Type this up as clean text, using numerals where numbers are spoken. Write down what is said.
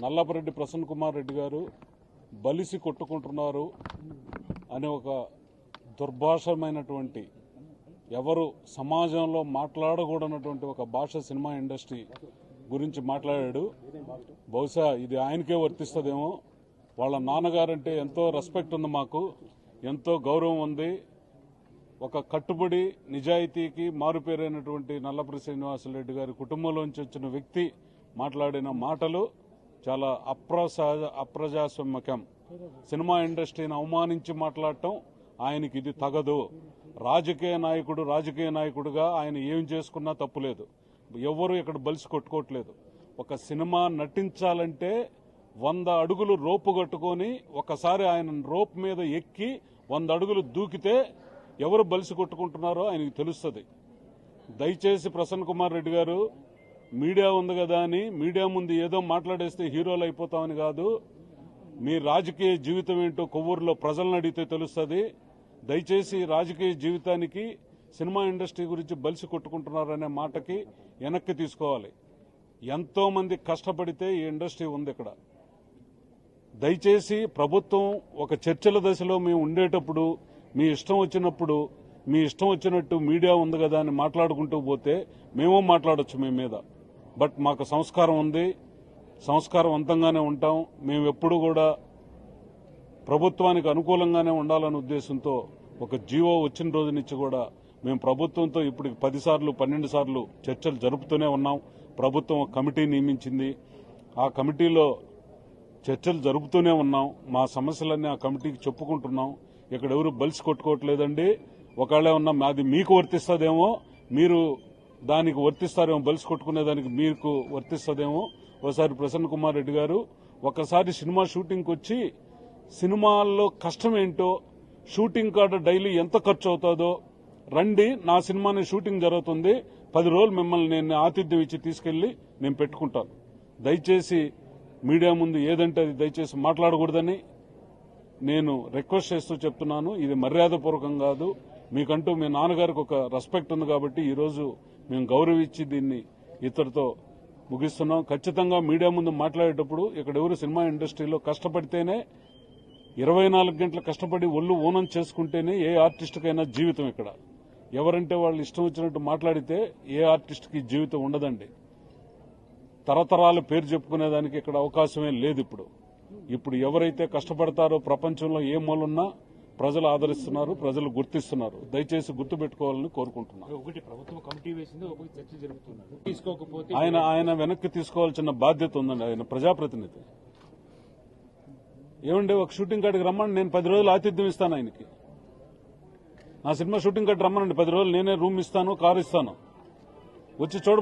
నల్లపరెడ్డి ప్రసన్న కుమార్ రెడ్డి గారు బలిసి కొట్టుకుంటున్నారు అనే ఒక దుర్భాషమైనటువంటి ఎవరు సమాజంలో మాట్లాడకూడనటువంటి ఒక భాష సినిమా ఇండస్ట్రీ గురించి మాట్లాడాడు. బహుశా ఇది ఆయనకే వర్తిస్తుందేమో. వాళ్ళ నాన్నగారంటే ఎంతో రెస్పెక్ట్ ఉంది, మాకు ఎంతో గౌరవం ఉంది. ఒక కట్టుబడి నిజాయితీకి మారుపేరైనటువంటి నల్లపరెడ్డి శ్రీనివాసరెడ్డి గారి కుటుంబంలోంచి వచ్చిన వ్యక్తి మాట్లాడిన మాటలు చాలా అప్రజాస్వామ్యకం. సినిమా ఇండస్ట్రీని అవమానించి మాట్లాడటం ఆయనకి ఇది తగదు. రాజకీయ నాయకుడుగా ఆయన ఏం చేసుకున్నా తప్పులేదు. ఎవరు ఇక్కడ బలిసి కొట్టుకోవట్లేదు. ఒక సినిమా నటించాలంటే 100 అడుగులు రోపు కట్టుకొని ఒకసారి ఆయన రోప్ మీద ఎక్కి 100 అడుగులు దూకితే ఎవరు బలిసి కొట్టుకుంటున్నారో ఆయనకు తెలుస్తుంది. దయచేసి ప్రసన్న కుమార్ రెడ్డి గారు, మీడియా ఉంది కదా అని మీడియా ముందు ఏదో మాట్లాడేస్తే హీరోలు అయిపోతామని కాదు. మీ రాజకీయ జీవితం ఏంటో కొవ్వూరులో ప్రజలను అడిగితే తెలుస్తుంది. దయచేసి రాజకీయ జీవితానికి సినిమా ఇండస్ట్రీ గురించి బలిసి కొట్టుకుంటున్నారనే మాటకి వెనక్కి తీసుకోవాలి. ఎంతో మంది కష్టపడితే ఈ ఇండస్ట్రీ ఉంది ఇక్కడ. దయచేసి ప్రభుత్వం ఒక చర్చల దశలో మేము ఉండేటప్పుడు మీ ఇష్టం వచ్చినప్పుడు మీ ఇష్టం వచ్చినట్టు మీడియా ఉంది కదా అని మాట్లాడుకుంటూ పోతే మేము మాట్లాడొచ్చు మీ మీద. బట్ మాకు సంస్కారం ఉంది, సంస్కారవంతంగానే ఉంటాం. మేము ఎప్పుడు కూడా ప్రభుత్వానికి అనుకూలంగానే ఉండాలనే ఉద్దేశంతో ఒక జీవో వచ్చిన రోజు నుంచి కూడా మేము ప్రభుత్వంతో ఇప్పుడు 10 సార్లు 12 సార్లు చర్చలు జరుపుతూనే ఉన్నాం. ప్రభుత్వం ఒక కమిటీ నియమించింది. ఆ కమిటీలో చర్చలు జరుపుతూనే ఉన్నాం. మా సమస్యలన్నీ ఆ కమిటీకి చెప్పుకుంటున్నాం. ఇక్కడ ఎవరు బలిసి కొట్టుకోవట్లేదండి. ఒకవేళ ఉన్నా అది మీకు వర్తిస్తుందేమో, మీరు దానికి వర్తిస్తారేమో, బలిసి కొట్టుకునేదానికి మీకు వర్తిస్తుందేమో. ఒకసారి ప్రసన్న కుమార్ రెడ్డి గారు ఒకసారి సినిమా షూటింగ్కి వచ్చి సినిమాల్లో కష్టం ఏంటో, షూటింగ్ కాడ డైలీ ఎంత ఖర్చు అవుతుందో రండి. నా సినిమాని షూటింగ్ జరుగుతుంది, 10 రోజులు మిమ్మల్ని నేను ఆతిథ్యం ఇచ్చి తీసుకెళ్లి నేను పెట్టుకుంటాను. దయచేసి మీడియా ముందు ఏదంటే అది దయచేసి మాట్లాడకూడదని నేను రిక్వెస్ట్ చేస్తూ చెప్తున్నాను. ఇది మర్యాదపూర్వకం కాదు. మీకంటూ మీ నాన్నగారికి ఒక రెస్పెక్ట్ ఉంది కాబట్టి ఈరోజు మేము గౌరవించి దీన్ని ఇతరుతో ముగిస్తున్నాం. ఖచ్చితంగా మీడియా ముందు మాట్లాడేటప్పుడు ఇక్కడ ఎవరు సినిమా ఇండస్ట్రీలో కష్టపడితేనే 24 గంటలు కష్టపడి ఒళ్ళు ఊనం చేసుకుంటేనే ఏ ఆర్టిస్టుకైనా జీవితం. ఇక్కడ ఎవరంటే వాళ్ళు ఇష్టం వచ్చినట్టు మాట్లాడితే ఏ ఆర్టిస్టుకి జీవితం ఉండదండి. తరతరాల పేరు చెప్పుకునేదానికి ఇక్కడ అవకాశమే లేదు. ఇప్పుడు ఎవరైతే కష్టపడతారో ప్రపంచంలో ఏ మూలన్నా ప్రజలు ఆదరిస్తున్నారు, ప్రజలు గుర్తిస్తున్నారు. దయచేసి గుర్తుపెట్టుకోవాలని కోరుకుంటున్నాను. ఆయన వెనక్కి తీసుకోవాల్సిన బాధ్యత ఉందండి. ఆయన ప్రజాప్రతినిధి. ఏమండి, ఒక షూటింగ్ కాడికి రమ్మని నేను 10 రోజులు ఆతిథ్యం ఇస్తాను ఆయనకి. నా సినిమా షూటింగ్ కాడికి రమ్మనండి, 10 రోజులు నేనే రూమ్ ఇస్తాను, కారు ఇస్తాను, వచ్చి చూడ